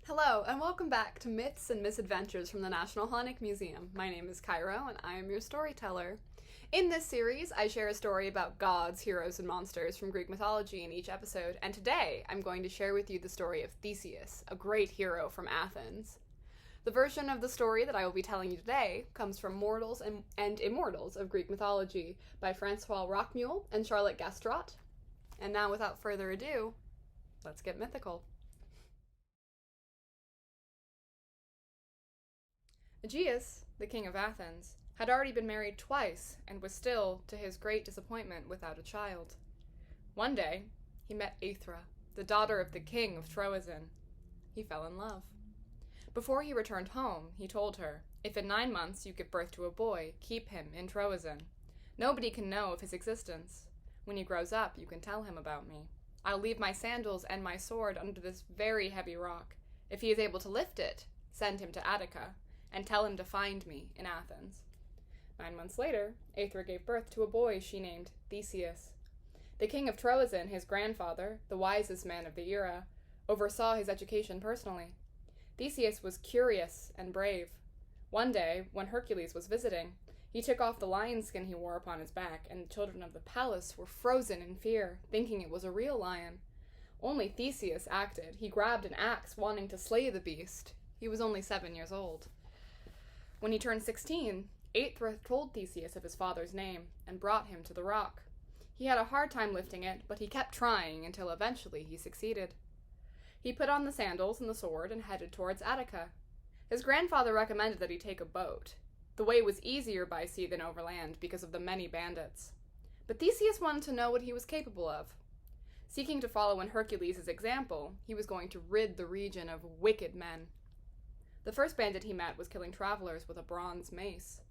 Hello, and welcome back to Myths and Misadventures from the National Hellenic Museum. My name is Cairo, and I am your storyteller. In this series, I share a story about gods, heroes, and monsters from Greek mythology in each episode, and today I'm going to share with you the story of Theseus, a great hero from Athens. The version of the story that I will be telling you today comes from Mortals and Immortals of Greek Mythology by Françoise Rachmuhl and Charlotte Gastaut. And now, without further ado, let's get mythical. Aegeus, the king of Athens, had already been married twice and was still, to his great disappointment, without a child. One day, he met Aethra, the daughter of the king of Troezen. He fell in love. Before he returned home, he told her, "If in 9 months you give birth to a boy, keep him in Troezen. Nobody can know of his existence. When he grows up, you can tell him about me. I'll leave my sandals and my sword under this very heavy rock. If he is able to lift it, send him to Attica, and tell him to find me in Athens." 9 months later, Aethra gave birth to a boy she named Theseus. The king of Troezen, his grandfather, the wisest man of the era, oversaw his education personally. Theseus was curious and brave. One day, when Hercules was visiting, he took off the lion skin he wore upon his back, and the children of the palace were frozen in fear, thinking it was a real lion. Only Theseus acted. He grabbed an axe, wanting to slay the beast. He was only 7 years old. When he turned 16, Aethra told Theseus of his father's name and brought him to the rock. He had a hard time lifting it, but he kept trying until eventually he succeeded. He put on the sandals and the sword and headed towards Attica. His grandfather recommended that he take a boat. The way was easier by sea than over land because of the many bandits. But Theseus wanted to know what he was capable of. Seeking to follow in Hercules' example, he was going to rid the region of wicked men. The first bandit he met was killing travelers with a bronze mace.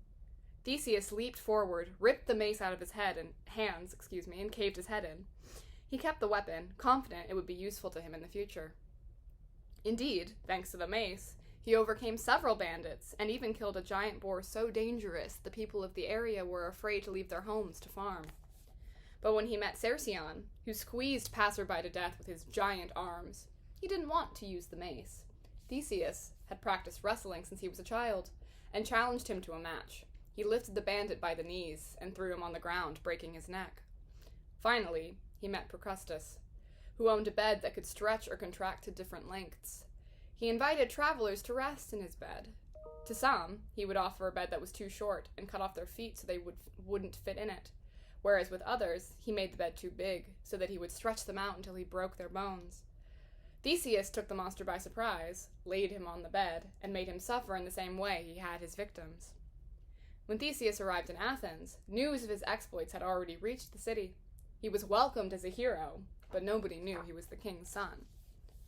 Theseus leaped forward, ripped the mace out of his hands, and caved his head in. He kept the weapon, confident it would be useful to him in the future. Indeed, thanks to the mace, he overcame several bandits, and even killed a giant boar so dangerous the people of the area were afraid to leave their homes to farm. But when he met Cercion, who squeezed passerby to death with his giant arms, he didn't want to use the mace. Theseus had practiced wrestling since he was a child, and challenged him to a match. He lifted the bandit by the knees and threw him on the ground, breaking his neck. Finally, he met Procrustus, who owned a bed that could stretch or contract to different lengths. He invited travelers to rest in his bed. To some, he would offer a bed that was too short and cut off their feet so they wouldn't fit in it, whereas with others, he made the bed too big so that he would stretch them out until he broke their bones. Theseus took the monster by surprise, laid him on the bed, and made him suffer in the same way he had his victims. When Theseus arrived in Athens, news of his exploits had already reached the city. He was welcomed as a hero, but nobody knew he was the king's son.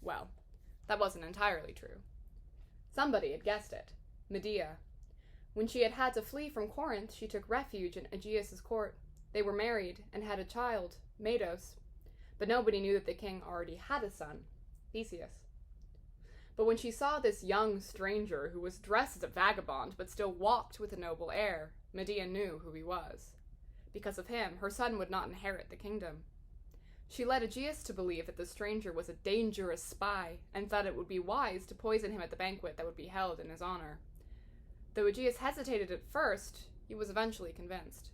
Well, that wasn't entirely true. Somebody had guessed it: Medea. When she had had to flee from Corinth, she took refuge in Aegeus' court. They were married and had a child, Medea. But nobody knew that the king already had a son, Theseus. But when she saw this young stranger who was dressed as a vagabond but still walked with a noble air, Medea knew who he was. Because of him, her son would not inherit the kingdom. She led Aegeus to believe that the stranger was a dangerous spy, and thought it would be wise to poison him at the banquet that would be held in his honor. Though Aegeus hesitated at first, he was eventually convinced.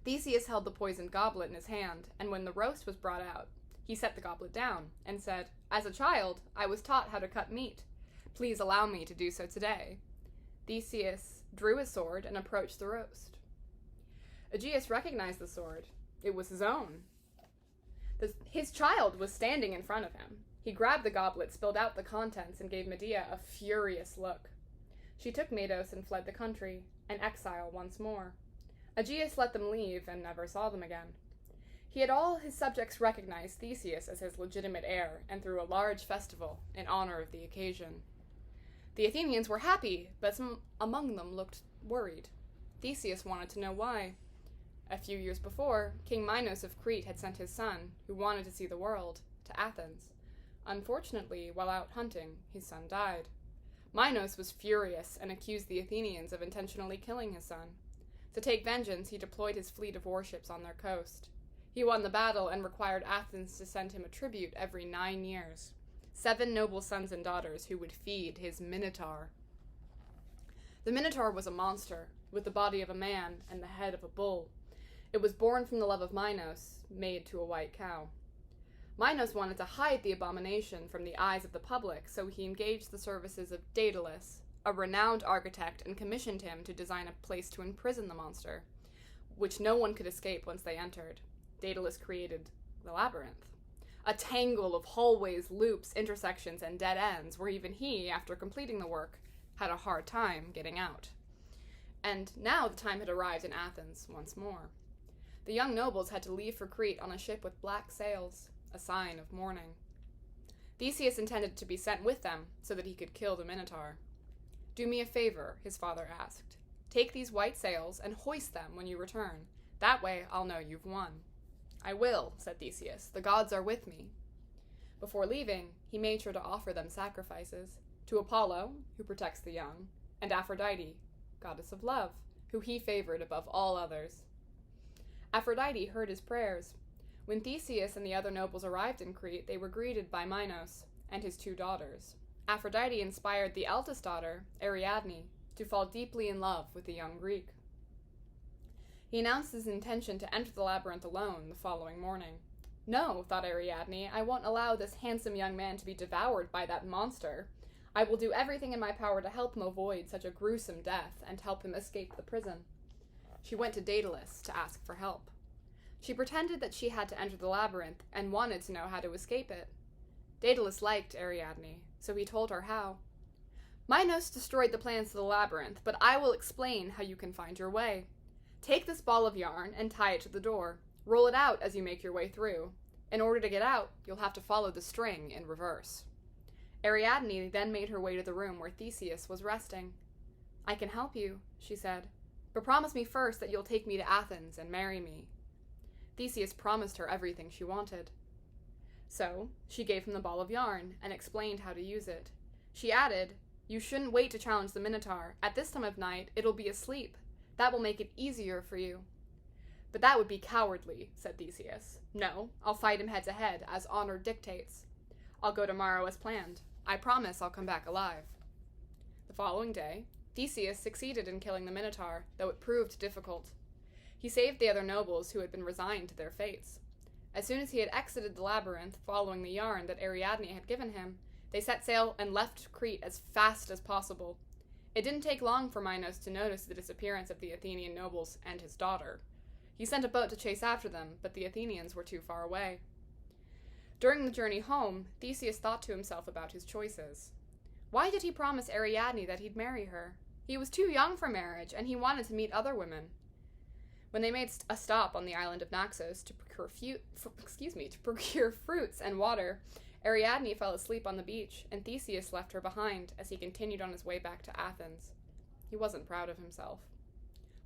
Theseus held the poisoned goblet in his hand, and when the roast was brought out, he set the goblet down and said, "As a child, I was taught how to cut meat. Please allow me to do so today." Theseus drew his sword and approached the roast. Aegeus recognized the sword. It was his own. His child was standing in front of him. He grabbed the goblet, spilled out the contents, and gave Medea a furious look. She took Medea and fled the country, an exile once more. Aegeus let them leave and never saw them again. He had all his subjects recognize Theseus as his legitimate heir and threw a large festival in honor of the occasion. The Athenians were happy, but some among them looked worried. Theseus wanted to know why. A few years before, King Minos of Crete had sent his son, who wanted to see the world, to Athens. Unfortunately, while out hunting, his son died. Minos was furious and accused the Athenians of intentionally killing his son. To take vengeance, he deployed his fleet of warships on their coast. He won the battle and required Athens to send him a tribute every 9 years. 7 noble sons and daughters who would feed his Minotaur. The Minotaur was a monster, with the body of a man and the head of a bull. It was born from the love of Minos, made to a white cow. Minos wanted to hide the abomination from the eyes of the public, so he engaged the services of Daedalus, a renowned architect, and commissioned him to design a place to imprison the monster, which no one could escape once they entered. Daedalus created the Labyrinth, a tangle of hallways, loops, intersections, and dead ends, where even he, after completing the work, had a hard time getting out. And now the time had arrived in Athens once more. The young nobles had to leave for Crete on a ship with black sails, a sign of mourning. Theseus intended to be sent with them so that he could kill the Minotaur. "Do me a favor," his father asked. "Take these white sails and hoist them when you return. That way I'll know you've won." "I will," said Theseus. "The gods are with me." Before leaving, he made sure to offer them sacrifices, to Apollo, who protects the young, and Aphrodite, goddess of love, who he favored above all others. Aphrodite heard his prayers. When Theseus and the other nobles arrived in Crete, they were greeted by Minos and his 2 daughters. Aphrodite inspired the eldest daughter, Ariadne, to fall deeply in love with the young Greek. He announced his intention to enter the labyrinth alone the following morning. "No," thought Ariadne, "I won't allow this handsome young man to be devoured by that monster. I will do everything in my power to help him avoid such a gruesome death and help him escape the prison." She went to Daedalus to ask for help. She pretended that she had to enter the labyrinth and wanted to know how to escape it. Daedalus liked Ariadne, so he told her how. "Minos destroyed the plans to the labyrinth, but I will explain how you can find your way. Take this ball of yarn and tie it to the door. Roll it out as you make your way through. In order to get out, you'll have to follow the string in reverse." Ariadne then made her way to the room where Theseus was resting. "I can help you," she said, "but promise me first that you'll take me to Athens and marry me." Theseus promised her everything she wanted. So, she gave him the ball of yarn and explained how to use it. She added, "You shouldn't wait to challenge the Minotaur. At this time of night, it'll be asleep. That will make it easier for you." "But that would be cowardly," said Theseus. "No, I'll fight him head to head, as honor dictates. I'll go tomorrow as planned. I promise I'll come back alive." The following day, Theseus succeeded in killing the Minotaur, though it proved difficult. He saved the other nobles who had been resigned to their fates. As soon as he had exited the labyrinth, following the yarn that Ariadne had given him, they set sail and left Crete as fast as possible. It didn't take long for Minos to notice the disappearance of the Athenian nobles and his daughter. He sent a boat to chase after them, but the Athenians were too far away. During the journey home, Theseus thought to himself about his choices. Why did he promise Ariadne that he'd marry her? He was too young for marriage, and he wanted to meet other women. When they made a stop on the island of Naxos to procure fruits and water, Ariadne fell asleep on the beach, and Theseus left her behind as he continued on his way back to Athens. He wasn't proud of himself.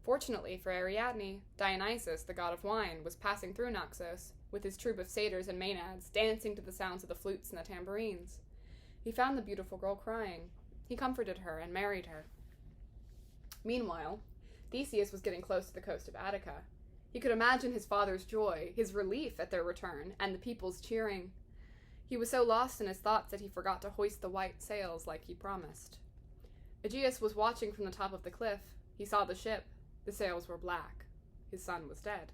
Fortunately for Ariadne, Dionysus, the god of wine, was passing through Naxos, with his troop of satyrs and maenads, dancing to the sounds of the flutes and the tambourines. He found the beautiful girl crying. He comforted her and married her. Meanwhile, Theseus was getting close to the coast of Attica. He could imagine his father's joy, his relief at their return, and the people's cheering. He was so lost in his thoughts that he forgot to hoist the white sails like he promised. Aegeus was watching from the top of the cliff. He saw the ship. The sails were black. His son was dead.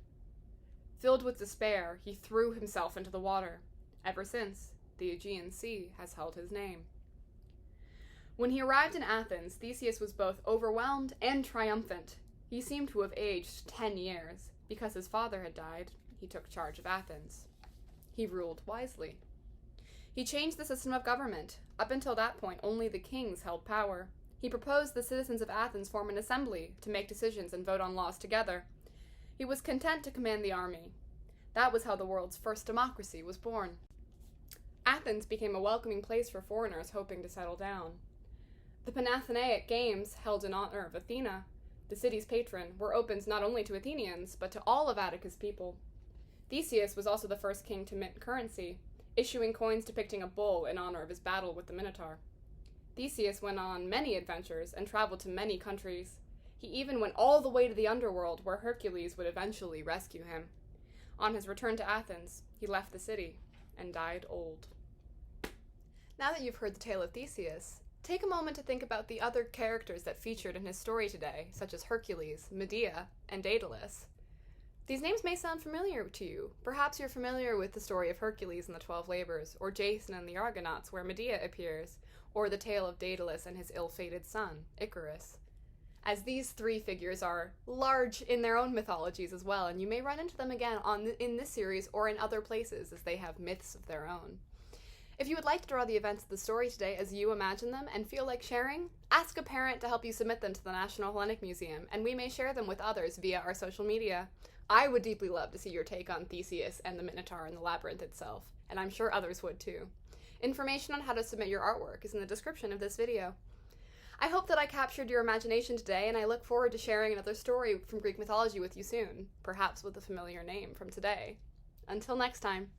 Filled with despair, he threw himself into the water. Ever since, the Aegean Sea has held his name. When he arrived in Athens, Theseus was both overwhelmed and triumphant. He seemed to have aged 10 years. Because his father had died, he took charge of Athens. He ruled wisely. He changed the system of government. Up until that point, only the kings held power. He proposed the citizens of Athens form an assembly to make decisions and vote on laws together. He was content to command the army. That was how the world's first democracy was born. Athens became a welcoming place for foreigners hoping to settle down. The Panathenaic Games, held in honor of Athena, the city's patron, were opened not only to Athenians, but to all of Attica's people. Theseus was also the first king to mint currency, issuing coins depicting a bull in honor of his battle with the Minotaur. Theseus went on many adventures and traveled to many countries. He even went all the way to the underworld, where Hercules would eventually rescue him. On his return to Athens, he left the city and died old. Now that you've heard the tale of Theseus, take a moment to think about the other characters that featured in his story today, such as Hercules, Medea, and Daedalus. These names may sound familiar to you. Perhaps you're familiar with the story of Hercules and the 12 Labors, or Jason and the Argonauts, where Medea appears, or the tale of Daedalus and his ill-fated son, Icarus. As these three figures are large in their own mythologies as well, and you may run into them again in this series or in other places as they have myths of their own. If you would like to draw the events of the story today as you imagine them and feel like sharing, ask a parent to help you submit them to the National Hellenic Museum, and we may share them with others via our social media. I would deeply love to see your take on Theseus and the Minotaur and the Labyrinth itself, and I'm sure others would too. Information on how to submit your artwork is in the description of this video. I hope that I captured your imagination today, and I look forward to sharing another story from Greek mythology with you soon, perhaps with a familiar name from today. Until next time.